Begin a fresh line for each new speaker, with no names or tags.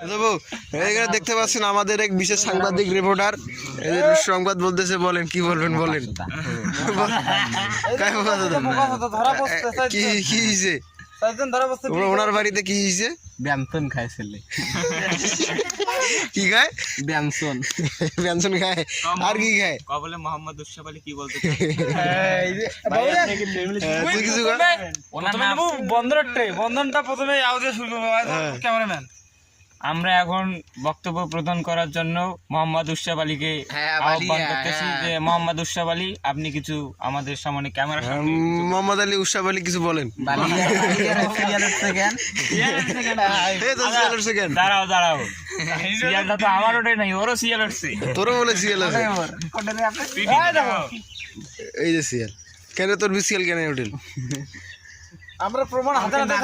এখানে দেখতে পাচ্ছেন আমাদের এক বিশেষ সাংবাদিক রিপোর্টার সংবাদ বলতেছে, বলেন কি বলবেন বলেন। কি হয়েছে ওনার বাড়িতে, কি হয়েছে?
ব্যঞ্জন খাইছিলে
কি খায়?
ব্যঞ্জন
ব্যঞ্জন খায়, আর কি খায়?
বলে মোহাম্মদ উশরাফ আলী কি বলতে
তুই কিছু
বন্ধনটা প্রথমে ক্যামেরাম্যান। আমরা এখন বক্তব্য প্রদান করার জন্য মোহাম্মদ উশরাফ আলীকে আহ্বান করতেছি যে মোহাম্মদ উশরাফ আলী আপনি কিছু আমাদের সামনে ক্যামেরা
মোহাম্মদ আলী উশরাফ আলী কিছু বলেন।
দাঁড়াও দাঁড়াও, সিরিয়ালটা তো আমার ওটাই নাই, ওরও সিরিয়াল উঠছে।
তোরও বলে সিরিয়াল আছে? এই যে সিরিয়াল কেন তোর বিসিএল কেন হোটেল?
আমরা প্রমাণ হাতে হাতে